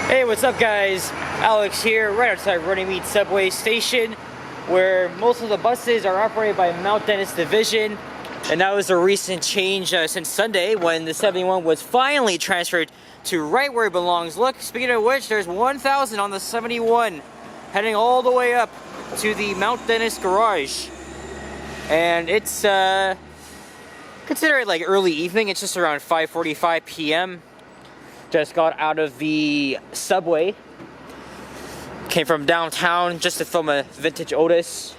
Hey, what's up guys? Alex here, right outside Runnymede Subway Station, where most of the buses are operated by Mount Dennis Division. And that was a recent change since Sunday when the 71 was finally transferred to right where it belongs. Look, speaking of which, there's 1,000 on the 71 heading all the way up to the Mount Dennis garage. And it's consider it like early evening. It's just around 5:45 p.m. Just got out of the subway. Came from downtown just to film a vintage Otis.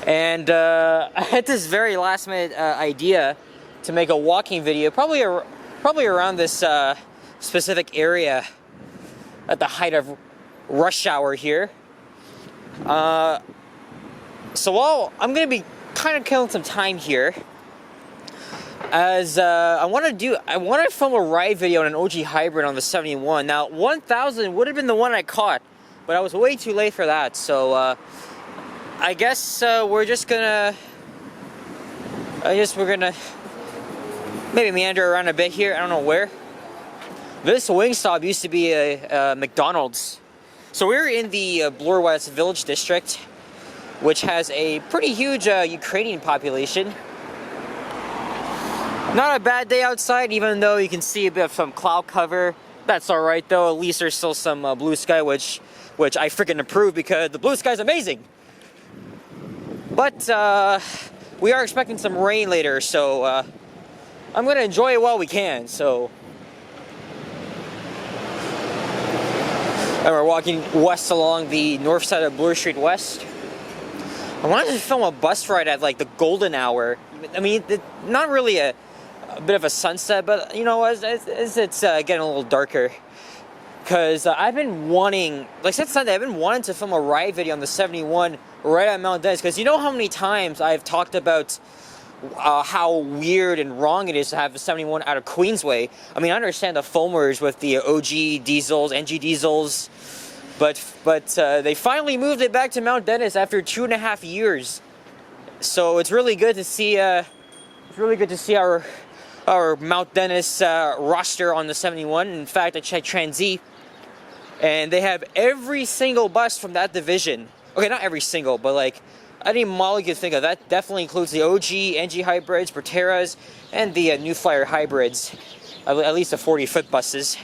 And I had this very last minute idea to make a walking video, probably around this specific area at the height of rush hour here. So while I'm going to be kind of killing some time here, as I want to film a ride video on an OG hybrid on the 71. Now 1000 would have been the one I caught, but I was way too late for that. So I guess we're gonna maybe meander around a bit here. I don't know where. This Wingstop used to be a McDonald's. So we're in the Bloor West Village District, which has a pretty huge Ukrainian population. Not a bad day outside, even though you can see a bit of some cloud cover. That's alright though, at least there's still some blue sky, which I freaking approve because the blue sky's amazing. But we are expecting some rain later, so I'm gonna enjoy it while we can. So, and we're walking west along the north side of Bloor Street West. I wanted to film a bus ride at like the golden hour. I mean, not really a bit of a sunset, but you know, as it's getting a little darker, because I've been wanting, like since Sunday, I've been wanting to film a ride video on the 71 right at Mount Dennis, because you know how many times I've talked about how weird and wrong it is to have the 71 out of Queensway. I mean, I understand the foamers with the OG diesels, NG diesels, but they finally moved it back to Mount Dennis after 2.5 years. So it's really good to see. Our Mount Dennis roster on the 71. In fact, I checked Transy, and they have every single bus from that division. Okay, not every single, but like any model you can think of. That definitely includes the OG, NG hybrids, Proteras, and the New Flyer hybrids. At least the 40-foot buses.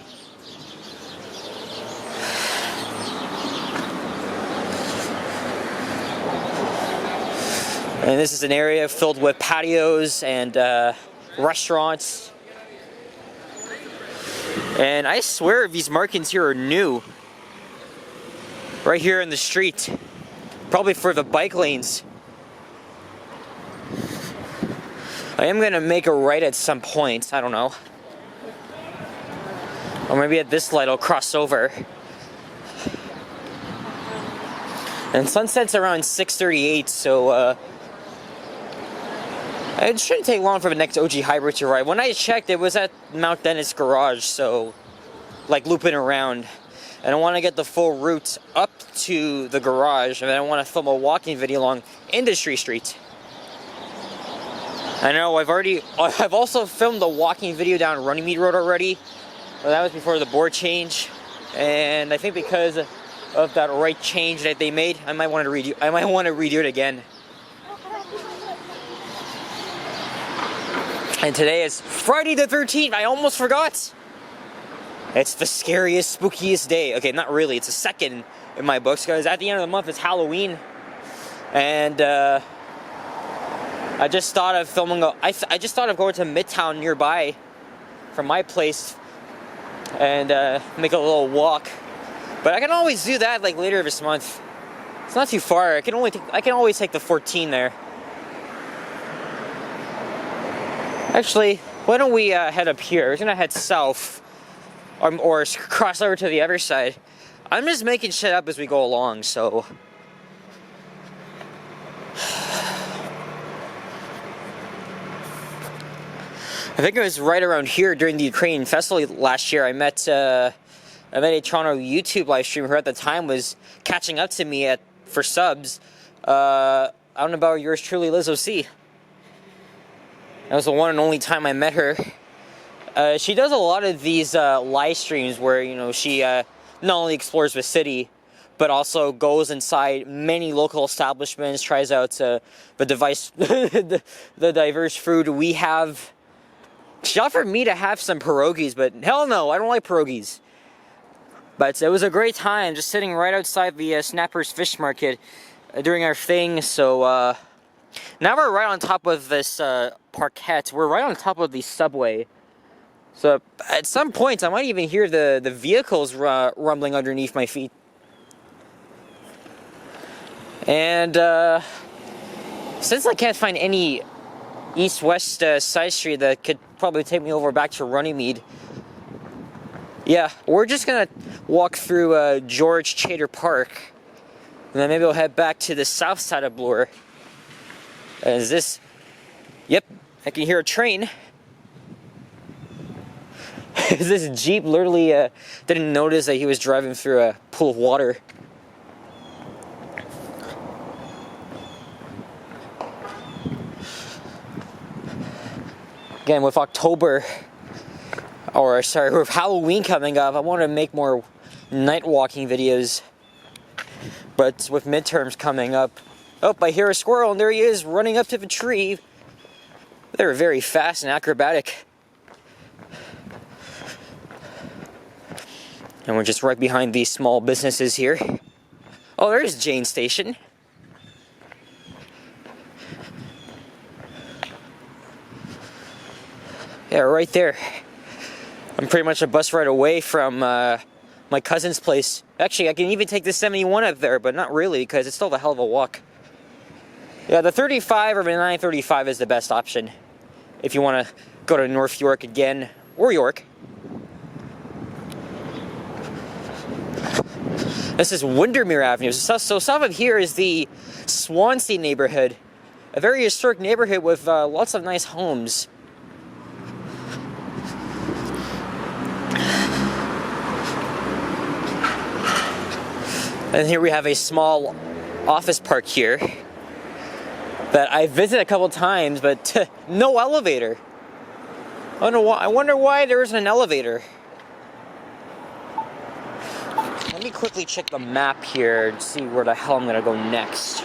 And this is an area filled with patios and restaurants. And I swear these markings here are new. Right here in the street. Probably for the bike lanes. I am going to make a right at some point. I don't know. Or maybe at this light I'll cross over. And sunset's around 6:38, so it shouldn't take long for the next OG hybrid to arrive. When I checked, it was at Mount Dennis garage, so like looping around. And I want to get the full route up to the garage, and then I want to film a walking video along Industry Street. I know I've also filmed a walking video down Runnymede Road already. Well, that was before the board change, and I think because of that right change that they made, I might want to redo it again. And today is Friday the 13th. I almost forgot. It's the scariest, spookiest day. Okay, not really. It's the second in my books, because at the end of the month it's Halloween. And I just thought of filming. I just thought of going to Midtown nearby from my place and make a little walk. But I can always do that like later this month. It's not too far. I can always take the 14 there. Actually, why don't we head up here? We're gonna head south, or cross over to the other side. I'm just making shit up as we go along, so. I think it was right around here during the Ukrainian festival last year. I met a Toronto YouTube live streamer who at the time was catching up to me for subs. I don't know about yours truly, Liz OC. That was the one and only time I met her. She does a lot of these live streams where, you know, she not only explores the city, but also goes inside many local establishments, tries out the diverse food we have. She offered me to have some pierogies, but hell no, I don't like pierogies. But it was a great time, just sitting right outside the Snappers Fish Market doing our thing. So now we're right on top of this parquet. We're right on top of the subway. So at some point, I might even hear the vehicles rumbling underneath my feet. And since I can't find any east-west side street that could probably take me over back to Runnymede, yeah, we're just gonna walk through George Chater Park, and then maybe we'll head back to the south side of Bloor. Is this? Yep, I can hear a train. This Jeep literally didn't notice that he was driving through a pool of water. Again, with October, or sorry, with Halloween coming up, I want to make more night walking videos. But with midterms coming up, oh, I hear a squirrel, and there he is running up to the tree. They're very fast and acrobatic. And we're just right behind these small businesses here. Oh, there's Jane Station. Yeah, right there. I'm pretty much a bus ride away from my cousin's place. Actually, I can even take the 71 up there, but not really, because it's still a hell of a walk. Yeah, the 35 or the 935 is the best option if you want to go to North York again, or York. This is Windermere Avenue. So south of here is the Swansea neighborhood, a very historic neighborhood with lots of nice homes. And here we have a small office park here that I visited a couple times, but no elevator. I wonder why there isn't an elevator. Let me quickly check the map here and see where the hell I'm gonna go next.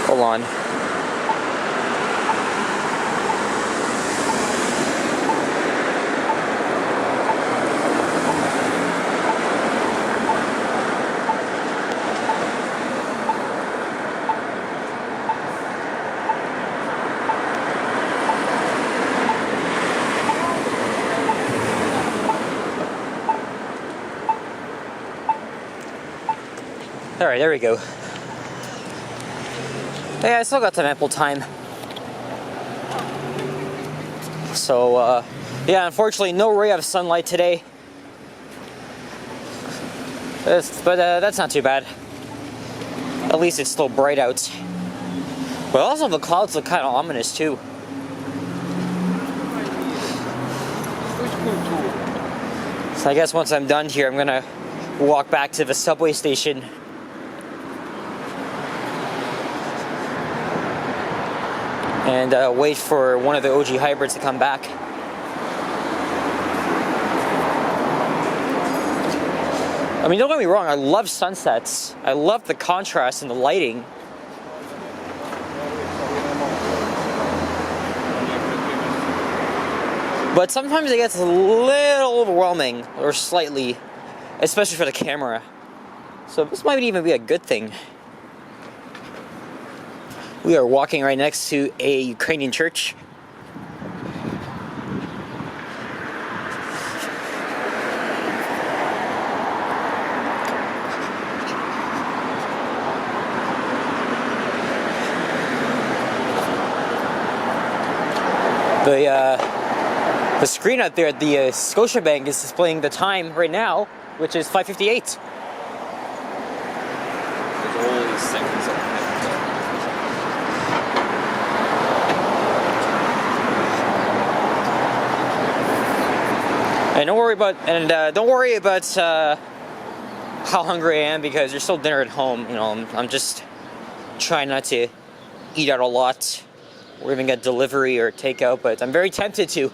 Hold on. Alright, there we go. Yeah, I still got some ample time. So, yeah, unfortunately, no ray of sunlight today. But that's not too bad. At least it's still bright out. But also, the clouds look kind of ominous, too. So I guess once I'm done here, I'm gonna walk back to the subway station. And wait for one of the OG hybrids to come back. I mean, don't get me wrong, I love sunsets. I love the contrast and the lighting. But sometimes it gets a little overwhelming, or slightly, especially for the camera. So this might even be a good thing. We are walking right next to a Ukrainian church. The screen out there at the Scotiabank is displaying the time right now, which is 5:58. And don't worry about how hungry I am, because there's still dinner at home. You know, I'm just trying not to eat out a lot. or even get delivery or takeout, but I'm very tempted to.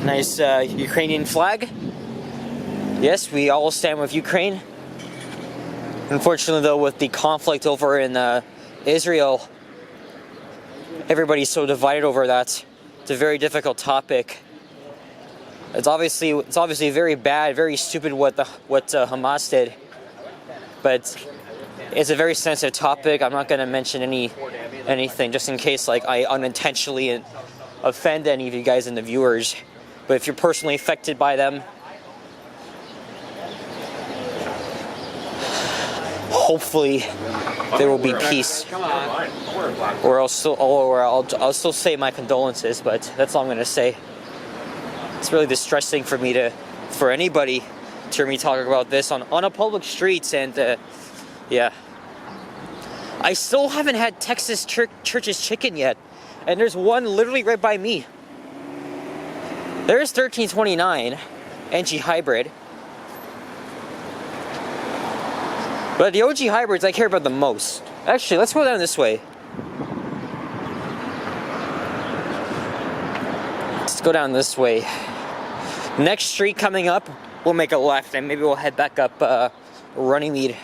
Nice Ukrainian flag. Yes, we all stand with Ukraine. Unfortunately, though, with the conflict over in Israel, everybody's so divided over that. It's a very difficult topic. It's obviously very bad, very stupid what Hamas did, but it's a very sensitive topic. I'm not going to mention anything just in case like I unintentionally offend any of you guys and the viewers. But if you're personally affected by them, hopefully there will be peace. Or I'll still say my condolences, but that's all I'm gonna say. It's really distressing for anybody to hear me talk about this on a public street, and yeah. I still haven't had Texas Church's chicken yet, and there's one literally right by me. There's 1329 NG hybrid. But the OG hybrids I care about the most. Actually, let's go down this way. Let's go down this way. Next street coming up, we'll make a left and maybe we'll head back up Runnymede.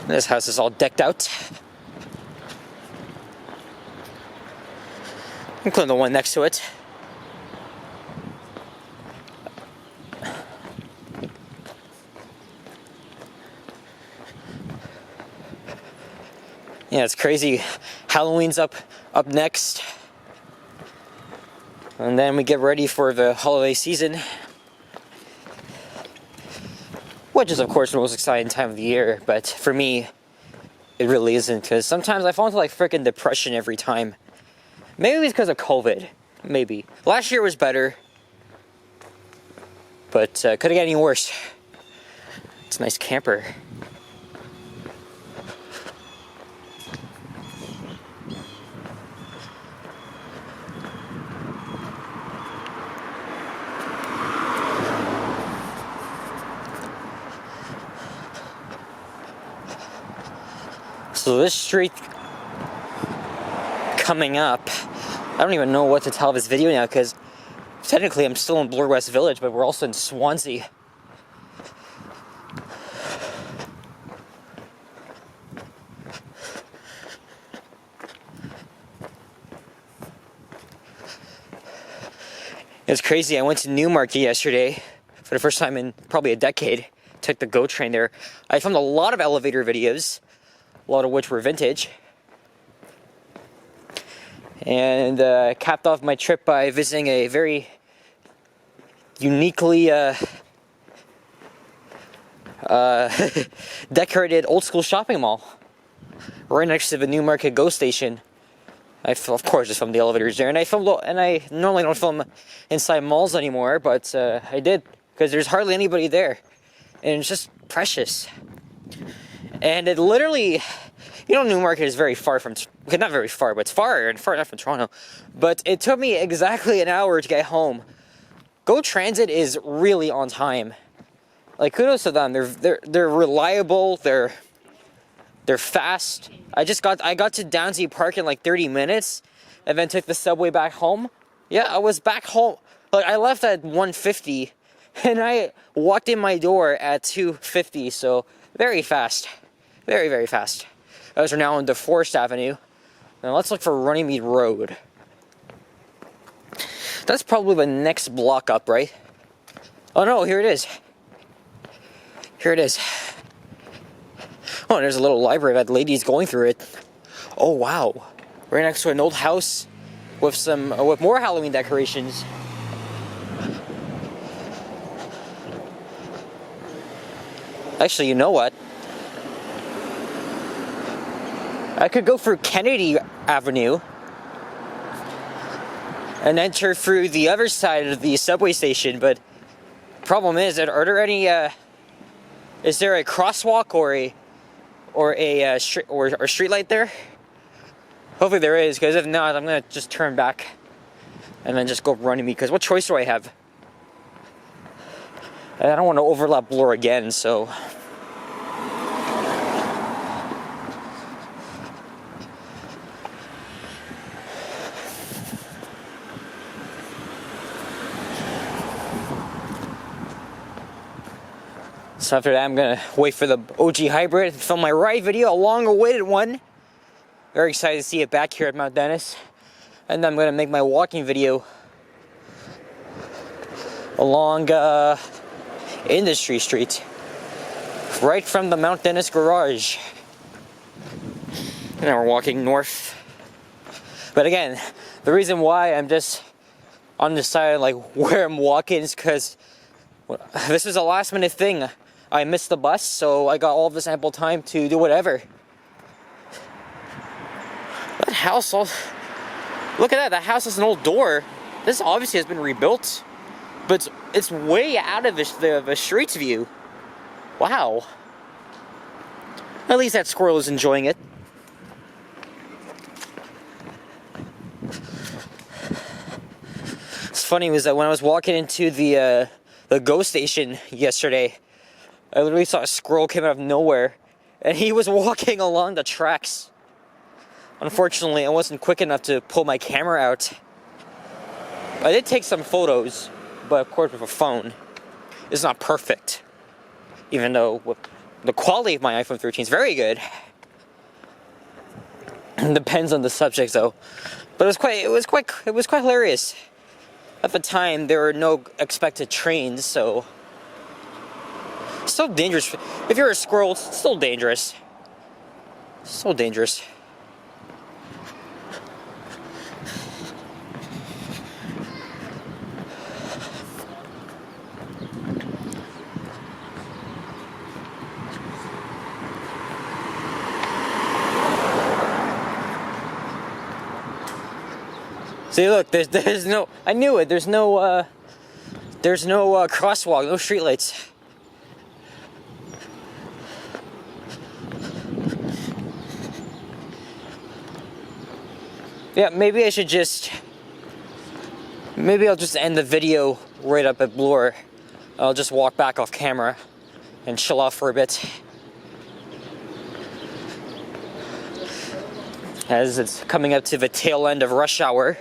This house is all decked out. Including the one next to it. Yeah, it's crazy. Halloween's up next. And then we get ready for the holiday season. Which is, of course, the most exciting time of the year, but for me, it really isn't, because sometimes I fall into, like, freaking depression every time. Maybe it's because of COVID. Maybe. Last year was better, but couldn't get any worse. It's a nice camper. So this street coming up, I don't even know what to tell this video now, because technically I'm still in Bloor West Village, but we're also in Swansea. It's crazy. I went to Newmarket yesterday for the first time in probably a decade. Took the GO train there. I filmed a lot of elevator videos, a lot of which were vintage. And capped off my trip by visiting a very uniquely decorated old school shopping mall right next to the Newmarket GO station. Of course, just filmed the elevators there, and I normally don't film inside malls anymore, but I did because there's hardly anybody there, and it's just precious. And it literally, Newmarket is very far from, okay, not very far, but it's far enough from Toronto. But it took me exactly an hour to get home. GO Transit is really on time. Like, kudos to them. They're reliable. They're fast. I got to Downsview Park in like 30 minutes, and then took the subway back home. Yeah, I was back home. Like, I left at 1:50, and I walked in my door at 2:50. So very fast, very, very fast. As we're now on DeForest Avenue. Now let's look for Runnymede Road. That's probably the next block up, right? Oh no, here it is. Here it is. Oh, there's a little library that ladies going through it. Oh wow. Right next to an old house with more Halloween decorations. Actually, you know what? I could go through Kennedy Avenue and enter through the other side of the subway station, but Problem is, are there any? Is there a crosswalk or a street light there? Hopefully there is, because if not, I'm gonna just turn back and then just go running me. Because what choice do I have? I don't want to overlap Bloor again, so. So after that, I'm gonna wait for the OG Hybrid and film my ride video, a long-awaited one. Very excited to see it back here at Mount Dennis. And then I'm gonna make my walking video along Industry Street, right from the Mount Dennis garage. And then we're walking north. But again, the reason why I'm just undecided like where I'm walking is because this is a last-minute thing. I missed the bus, so I got all this ample time to do whatever. That house, look at that. That house has an old door. This obviously has been rebuilt, but it's way out of the street's view. Wow. At least that squirrel is enjoying it. It's funny was that when I was walking into the GO station yesterday, I literally saw a squirrel come out of nowhere, and he was walking along the tracks. Unfortunately, I wasn't quick enough to pull my camera out. I did take some photos, but of course with a phone. It's not perfect. Even though the quality of my iPhone 13 is very good. Depends on the subject though. But it was quite hilarious. At the time, there were no expected trains, so it's still dangerous. If you're a squirrel, it's still dangerous. So dangerous. See, look, there's no, I knew it, there's no crosswalk, no streetlights. Yeah, maybe I'll just end the video right up at Bloor. I'll just walk back off camera and chill out for a bit. As it's coming up to the tail end of rush hour.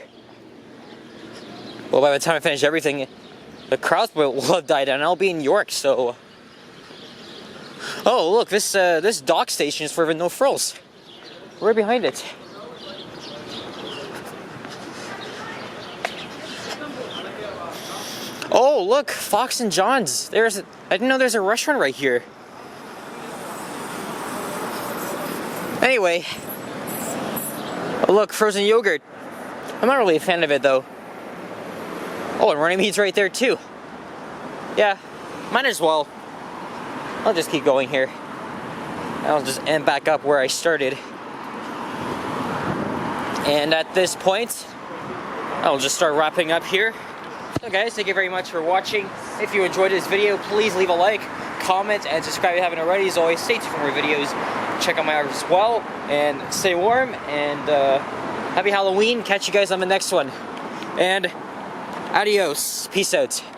Well, by the time I finish everything, the crowds will have died down. I'll be in York, so. Oh, look, this dock station is for the No Frills. Right behind it. Oh, look, Fox and John's. I didn't know there's a restaurant right here. Anyway. Oh, look, frozen yogurt. I'm not really a fan of it, though. Oh, and running meat's right there, too. Yeah, might as well. I'll just keep going here. I'll just end back up where I started. And at this point, I'll just start wrapping up here. So guys, thank you very much for watching. If you enjoyed this video, please leave a like, comment, and subscribe if you haven't already. As always, stay tuned for more videos. Check out my art as well, and stay warm, and happy Halloween. Catch you guys on the next one. And adios. Peace out.